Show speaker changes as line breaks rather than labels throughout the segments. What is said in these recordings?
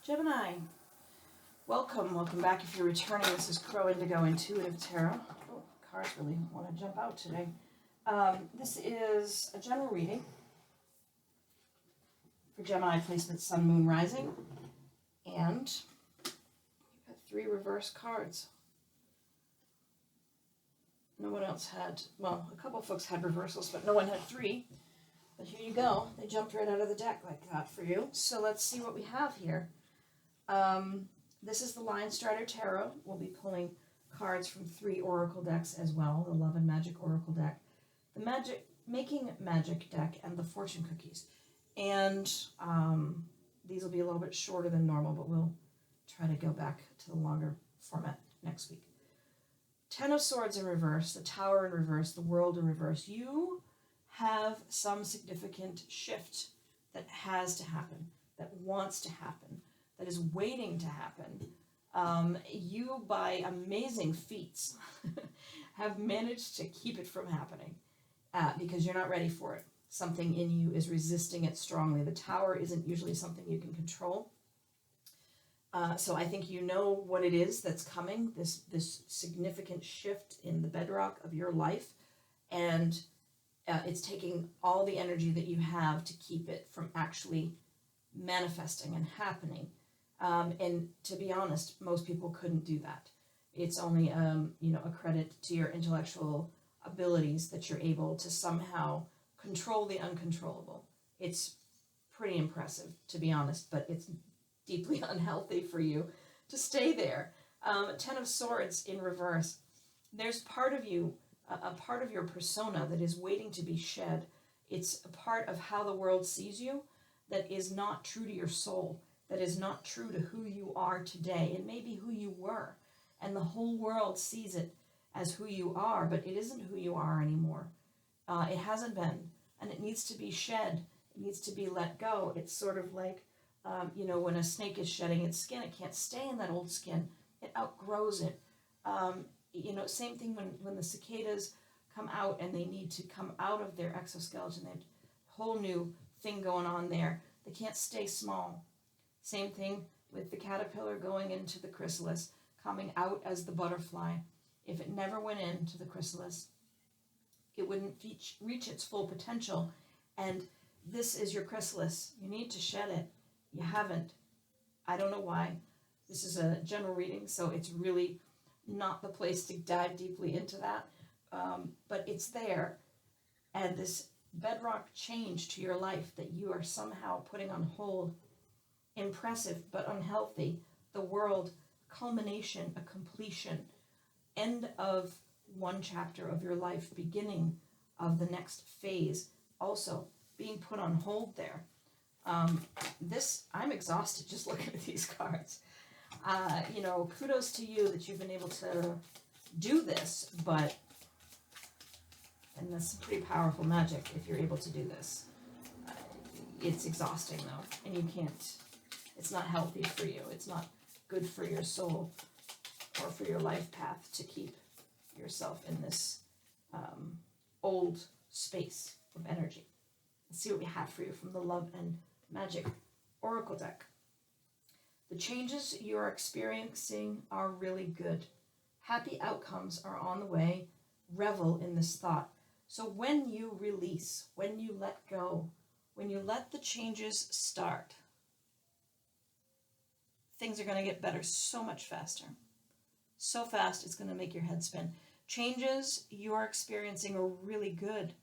Gemini, welcome back. If you're returning, this is Crow Indigo Intuitive Tarot. Oh, cards really want to jump out today. This is a general reading for Gemini placement, Sun, Moon, Rising, and you've got 3 reverse cards. No one else had, well, a couple folks had reversals, but no one had 3. But here you go. They jumped right out of the deck like that for you. So let's see what we have here. This is the Linestrider Tarot. We'll be pulling cards from 3 oracle decks as well, the Love and Magic Oracle deck, the Making Magic deck, and the Fortune Cookies. And these will be a little bit shorter than normal, but we'll try to go back to the longer format next week. 10 of Swords in reverse, the Tower in reverse, the World in reverse. You have some significant shift that has to happen, that wants to happen, that is waiting to happen. You, by amazing feats, have managed to keep it from happening because you're not ready for it. Something in you is resisting it strongly. The Tower isn't usually something you can control. So I think you know what it is that's coming, this significant shift in the bedrock of your life, and it's taking all the energy that you have to keep it from actually manifesting and happening. And to be honest, most people couldn't do that. It's only a credit to your intellectual abilities that you're able to somehow control the uncontrollable. It's pretty impressive, to be honest, but it's deeply unhealthy for you to stay there. 10 of Swords in reverse. There's part of you, a part of your persona that is waiting to be shed. It's a part of how the world sees you that is not true to your soul, that is not true to who you are today. It may be who you were, and the whole world sees it as who you are, but it isn't who you are anymore. It hasn't been, and it needs to be shed. It needs to be let go. It's sort of like, when a snake is shedding its skin, it can't stay in that old skin. It outgrows it. Same thing when the cicadas come out and they need to come out of their exoskeleton. They have a whole new thing going on there. They can't stay small. Same thing with the caterpillar going into the chrysalis, coming out as the butterfly. If it never went into the chrysalis, it wouldn't reach its full potential. And this is your chrysalis. You need to shed it. You haven't. I don't know why. This is a general reading, so it's really not the place to dive deeply into that. But it's there. And this bedrock change to your life that you are somehow putting on hold, impressive but unhealthy, the world, culmination, a completion, end of one chapter of your life, beginning of the next phase, also being put on hold there. I'm exhausted just looking at these cards. Kudos to you that you've been able to do this, and that's some pretty powerful magic if you're able to do this. It's exhausting though, and you can't, it's not healthy for you. It's not good for your soul or for your life path to keep yourself in this old space of energy. Let's see what we have for you from the Love and Magic Oracle deck. The changes you are experiencing are really good. Happy outcomes are on the way. Revel in this thought. So when you release, when you let go, when you let the changes start, things are going to get better so much faster. So fast, it's going to make your head spin. Changes you are experiencing are really good.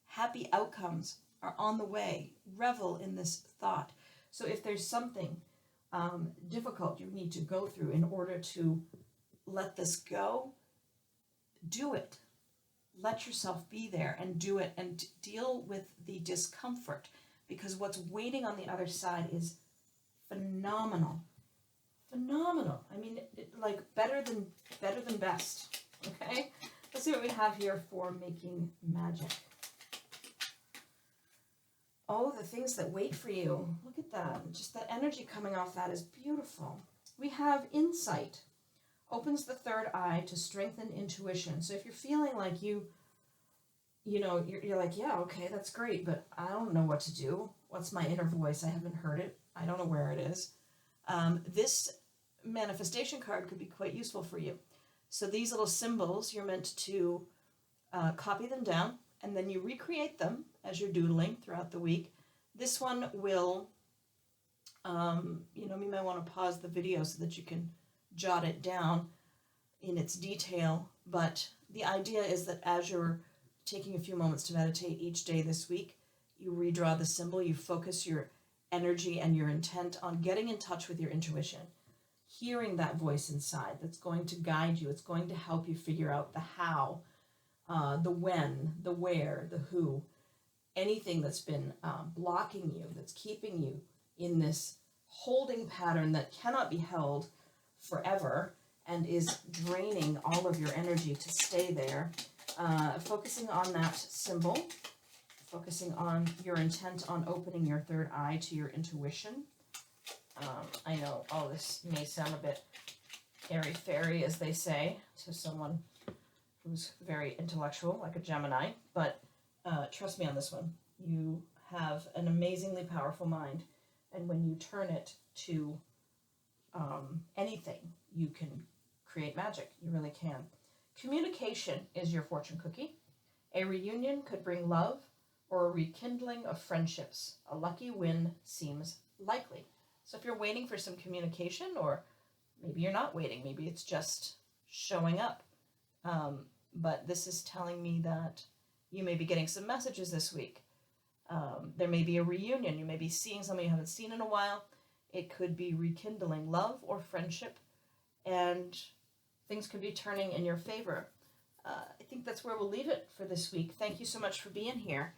Happy outcomes are on the way. Revel in this thought. So if there's something difficult you need to go through in order to let this go, do it. Let yourself be there and do it and deal with the discomfort, because what's waiting on the other side is phenomenal. Phenomenal. I mean, like better than best. Okay? Let's see what we have here for Making Magic. Oh, the things that wait for you. Look at that. Just that energy coming off that is beautiful. We have Insight. Opens the third eye to strengthen intuition. So if you're feeling like you're like, yeah, okay, that's great, but I don't know what to do. What's my inner voice? I haven't heard it. I don't know where it is. This manifestation card could be quite useful for you. So these little symbols, you're meant to copy them down, and then you recreate them as you're doodling throughout the week. This one will, you might want to pause the video so that you can jot it down in its detail. But the idea is that as you're taking a few moments to meditate each day this week, you redraw the symbol, you focus your energy and your intent on getting in touch with your intuition, hearing that voice inside that's going to guide you. It's going to help you figure out the how, the when, the where, the who, anything that's been blocking you, that's keeping you in this holding pattern that cannot be held forever and is draining all of your energy to stay there. Focusing on that symbol, focusing on your intent on opening your third eye to your intuition. I know all this may sound a bit airy-fairy, as they say, to someone who's very intellectual, like a Gemini, but trust me on this one. You have an amazingly powerful mind, and when you turn it to anything, you can create magic. You really can. Communication is your fortune cookie. A reunion could bring love or a rekindling of friendships. A lucky win seems likely. So if you're waiting for some communication, or maybe you're not waiting, maybe it's just showing up. But this is telling me that you may be getting some messages this week. There may be a reunion. You may be seeing someone you haven't seen in a while. It could be rekindling love or friendship, and things could be turning in your favor. I think that's where we'll leave it for this week. Thank you so much for being here.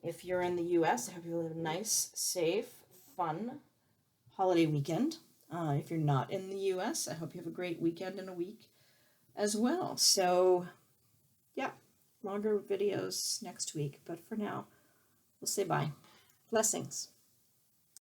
If you're in the U.S., I hope you have a nice, safe, fun holiday weekend. If you're not in the U.S., I hope you have a great weekend and a week as well. So, yeah, longer videos next week. But for now, we'll say bye. Blessings.